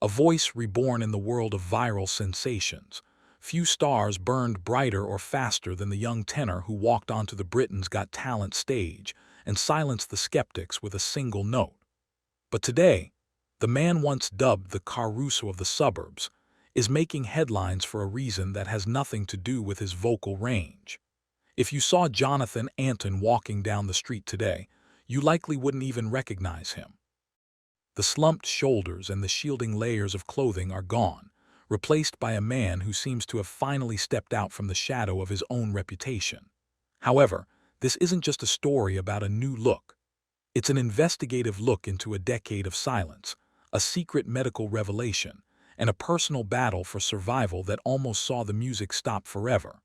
A voice reborn in the world of viral sensations. Few stars burned brighter or faster than the young tenor who walked onto the Britain's Got Talent stage and silenced the skeptics with a single note. But today, the man once dubbed the Caruso of the suburbs is making headlines for a reason that has nothing to do with his vocal range. If you saw Jonathan Antoine walking down the street today, you likely wouldn't even recognize him. The slumped shoulders and the shielding layers of clothing are gone, replaced by a man who seems to have finally stepped out from the shadow of his own reputation. However, this isn't just a story about a new look. It's an investigative look into a decade of silence, a secret medical revelation, and a personal battle for survival that almost saw the music stop forever.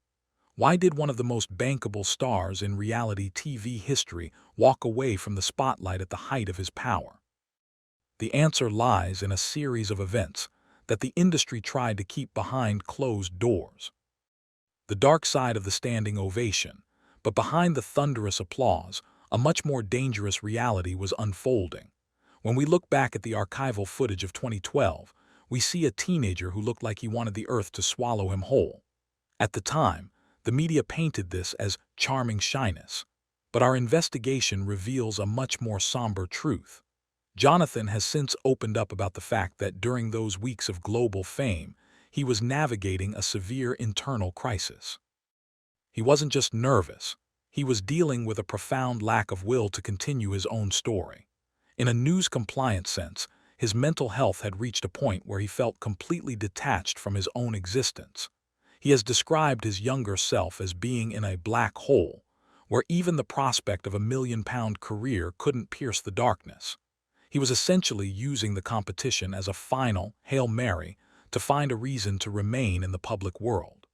Why did one of the most bankable stars in reality TV history walk away from the spotlight at the height of his power? The answer lies in a series of events that the industry tried to keep behind closed doors. The dark side of the standing ovation, but behind the thunderous applause, a much more dangerous reality was unfolding. When we look back at the archival footage of 2012, we see a teenager who looked like he wanted the earth to swallow him whole. At the time, the media painted this as charming shyness, but our investigation reveals a much more somber truth. Jonathan has since opened up about the fact that during those weeks of global fame, he was navigating a severe internal crisis. He wasn't just nervous, he was dealing with a profound lack of will to continue his own story. In a news-compliant sense, his mental health had reached a point where he felt completely detached from his own existence. He has described his younger self as being in a black hole, where even the prospect of a million-pound career couldn't pierce the darkness. He was essentially using the competition as a final Hail Mary to find a reason to remain in the public world.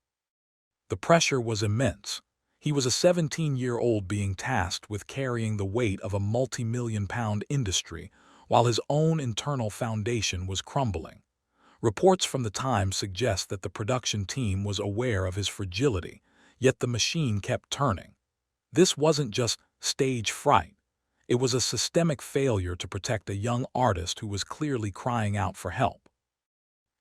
The pressure was immense. He was a 17-year-old being tasked with carrying the weight of a multi-million-pound industry while his own internal foundation was crumbling. Reports from the time suggest that the production team was aware of his fragility, yet the machine kept turning. This wasn't just stage fright. It was a systemic failure to protect a young artist who was clearly crying out for help.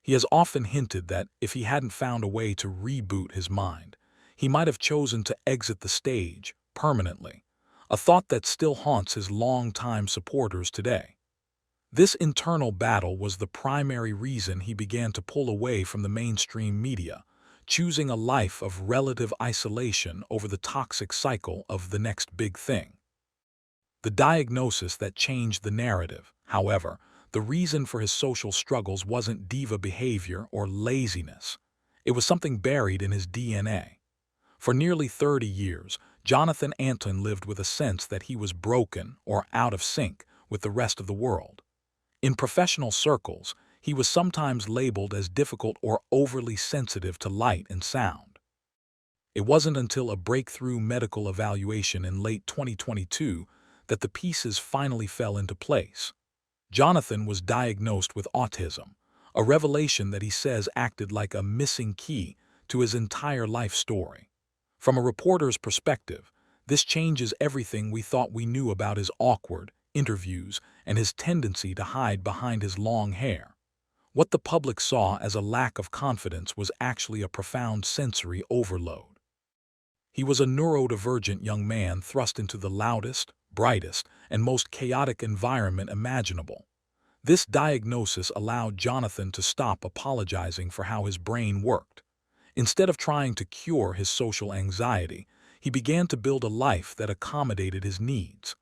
He has often hinted that if he hadn't found a way to reboot his mind, he might have chosen to exit the stage permanently, a thought that still haunts his longtime supporters today. This internal battle was the primary reason he began to pull away from the mainstream media, choosing a life of relative isolation over the toxic cycle of the next big thing. The diagnosis that changed the narrative, however, the reason for his social struggles wasn't diva behavior or laziness. It was something buried in his DNA. For nearly 30 years, Jonathan Antoine lived with a sense that he was broken or out of sync with the rest of the world. In professional circles, he was sometimes labeled as difficult or overly sensitive to light and sound. It wasn't until a breakthrough medical evaluation in late 2022 that the pieces finally fell into place. Jonathan was diagnosed with autism, a revelation that he says acted like a missing key to his entire life story. From a reporter's perspective, this changes everything we thought we knew about his awkward interviews and his tendency to hide behind his long hair. What the public saw as a lack of confidence was actually a profound sensory overload. He was a neurodivergent young man thrust into the loudest, brightest, and most chaotic environment imaginable. This diagnosis allowed Jonathan to stop apologizing for how his brain worked. Instead of trying to cure his social anxiety, he began to build a life that accommodated his needs.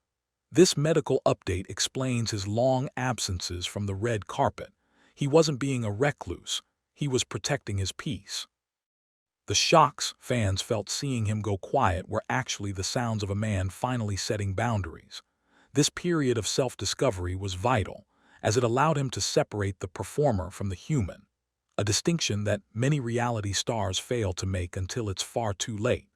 This medical update explains his long absences from the red carpet. He wasn't being a recluse, he was protecting his peace. The shocks fans felt seeing him go quiet were actually the sounds of a man finally setting boundaries. This period of self-discovery was vital, as it allowed him to separate the performer from the human, a distinction that many reality stars fail to make until it's far too late.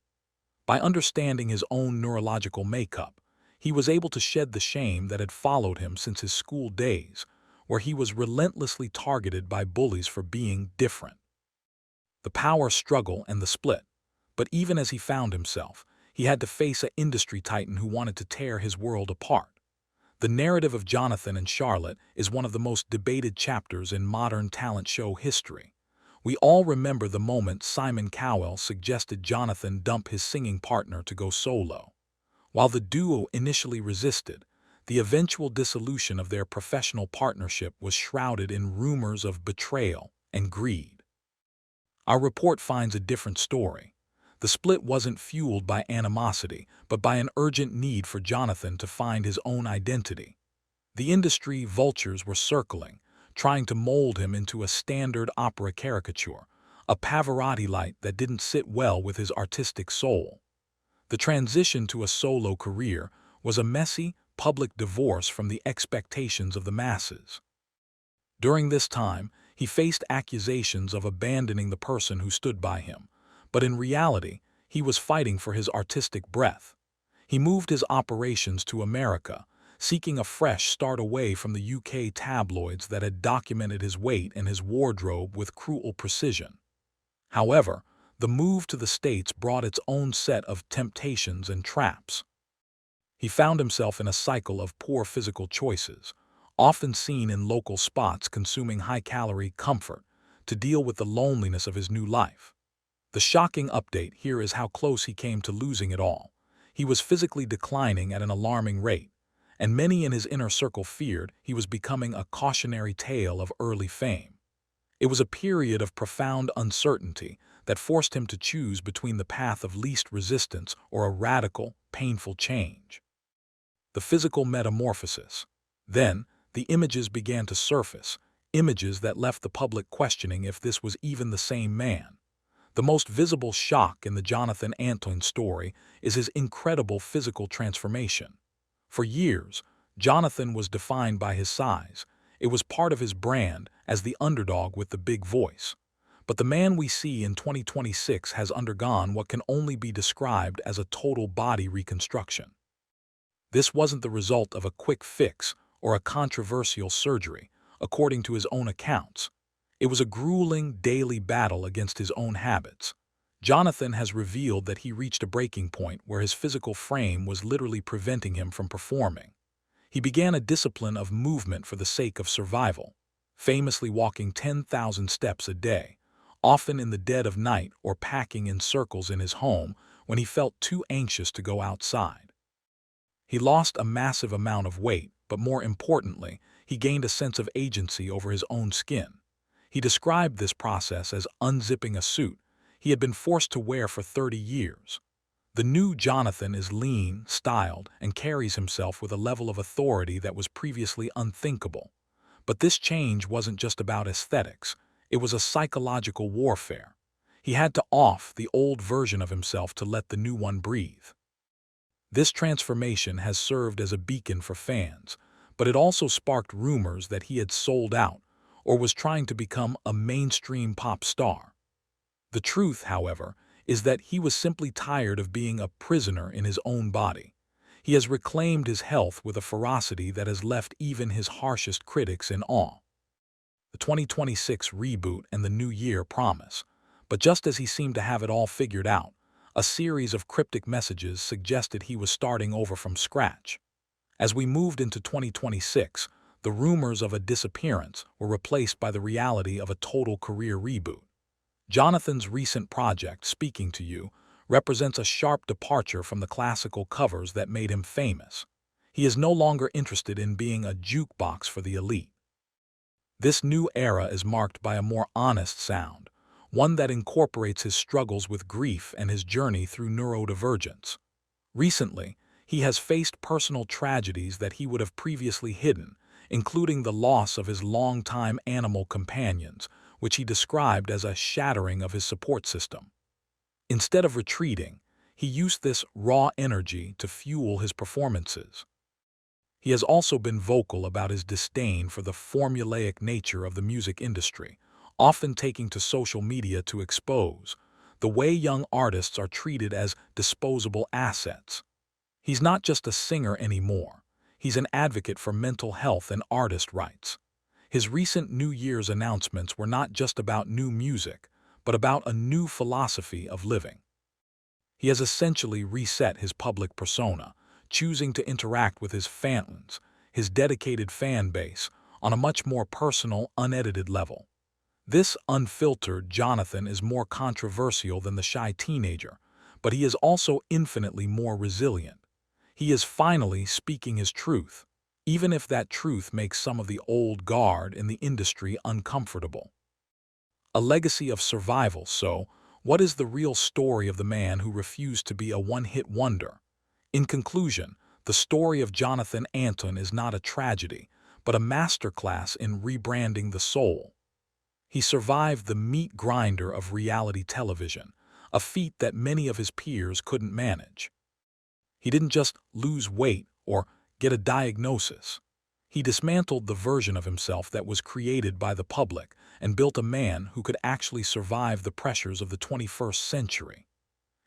By understanding his own neurological makeup, he was able to shed the shame that had followed him since his school days, where he was relentlessly targeted by bullies for being different. The power struggle and the split. But even as he found himself, he had to face an industry titan who wanted to tear his world apart. The narrative of Jonathan and Charlotte is one of the most debated chapters in modern talent show history. We all remember the moment Simon Cowell suggested Jonathan dump his singing partner to go solo. While the duo initially resisted, the eventual dissolution of their professional partnership was shrouded in rumors of betrayal and greed. Our report finds a different story. The split wasn't fueled by animosity, but by an urgent need for Jonathan to find his own identity. The industry vultures were circling, trying to mold him into a standard opera caricature, a Pavarotti light that didn't sit well with his artistic soul. The transition to a solo career was a messy, public divorce from the expectations of the masses. During this time, he faced accusations of abandoning the person who stood by him, but in reality, he was fighting for his artistic breath. He moved his operations to America, seeking a fresh start away from the UK tabloids that had documented his weight and his wardrobe with cruel precision. However, the move to the States brought its own set of temptations and traps. He found himself in a cycle of poor physical choices, often seen in local spots consuming high-calorie comfort to deal with the loneliness of his new life. The shocking update here is how close he came to losing it all. He was physically declining at an alarming rate, and many in his inner circle feared he was becoming a cautionary tale of early fame. It was a period of profound uncertainty that forced him to choose between the path of least resistance or a radical, painful change. The physical metamorphosis. Then, the images began to surface, images that left the public questioning if this was even the same man. The most visible shock in the Jonathan Antoine story is his incredible physical transformation. For years, Jonathan was defined by his size. It was part of his brand as the underdog with the big voice. But the man we see in 2026 has undergone what can only be described as a total body reconstruction. This wasn't the result of a quick fix or a controversial surgery, according to his own accounts. It was a grueling daily battle against his own habits. Jonathan has revealed that he reached a breaking point where his physical frame was literally preventing him from performing. He began a discipline of movement for the sake of survival, famously walking 10,000 steps a day, often in the dead of night or packing in circles in his home when he felt too anxious to go outside. He lost a massive amount of weight, but more importantly, he gained a sense of agency over his own skin. He described this process as unzipping a suit he had been forced to wear for 30 years. The new Jonathan is lean, styled, and carries himself with a level of authority that was previously unthinkable. But this change wasn't just about aesthetics, it was a psychological warfare. He had to off the old version of himself to let the new one breathe. This transformation has served as a beacon for fans, but it also sparked rumors that he had sold out or was trying to become a mainstream pop star. The truth, however, is that he was simply tired of being a prisoner in his own body. He has reclaimed his health with a ferocity that has left even his harshest critics in awe. The 2026 reboot and the new year promise, but just as he seemed to have it all figured out, a series of cryptic messages suggested he was starting over from scratch. As we moved into 2026, the rumors of a disappearance were replaced by the reality of a total career reboot. Jonathan's recent project, Speaking to You, represents a sharp departure from the classical covers that made him famous. He is no longer interested in being a jukebox for the elite. This new era is marked by a more honest sound, one that incorporates his struggles with grief and his journey through neurodivergence. Recently, he has faced personal tragedies that he would have previously hidden, including the loss of his longtime animal companions, which he described as a shattering of his support system. Instead of retreating, he used this raw energy to fuel his performances. He has also been vocal about his disdain for the formulaic nature of the music industry, often taking to social media to expose the way young artists are treated as disposable assets. He's not just a singer anymore. He's an advocate for mental health and artist rights. His recent New Year's announcements were not just about new music, but about a new philosophy of living. He has essentially reset his public persona, choosing to interact with his fans, his dedicated fan base, on a much more personal, unedited level. This unfiltered Jonathan is more controversial than the shy teenager, but he is also infinitely more resilient. He is finally speaking his truth, even if that truth makes some of the old guard in the industry uncomfortable. A legacy of survival, so what is the real story of the man who refused to be a one-hit wonder? In conclusion, the story of Jonathan Antoine is not a tragedy, but a masterclass in rebranding the soul. He survived the meat grinder of reality television, a feat that many of his peers couldn't manage. He didn't just lose weight or get a diagnosis. He dismantled the version of himself that was created by the public and built a man who could actually survive the pressures of the 21st century.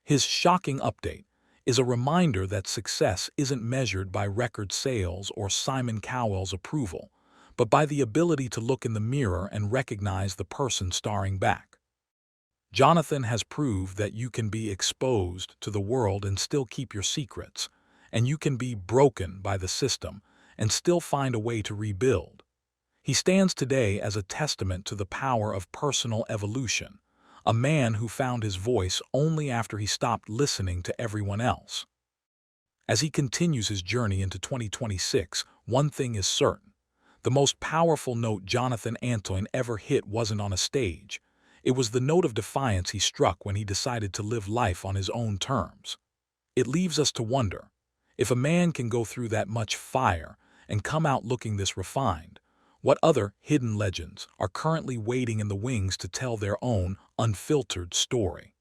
His shocking update is a reminder that success isn't measured by record sales or Simon Cowell's approval, but by the ability to look in the mirror and recognize the person staring back. Jonathan has proved that you can be exposed to the world and still keep your secrets, and you can be broken by the system and still find a way to rebuild. He stands today as a testament to the power of personal evolution, a man who found his voice only after he stopped listening to everyone else. As he continues his journey into 2026, one thing is certain. The most powerful note Jonathan Antoine ever hit wasn't on a stage. It was the note of defiance he struck when he decided to live life on his own terms. It leaves us to wonder, if a man can go through that much fire and come out looking this refined, what other hidden legends are currently waiting in the wings to tell their own unfiltered story?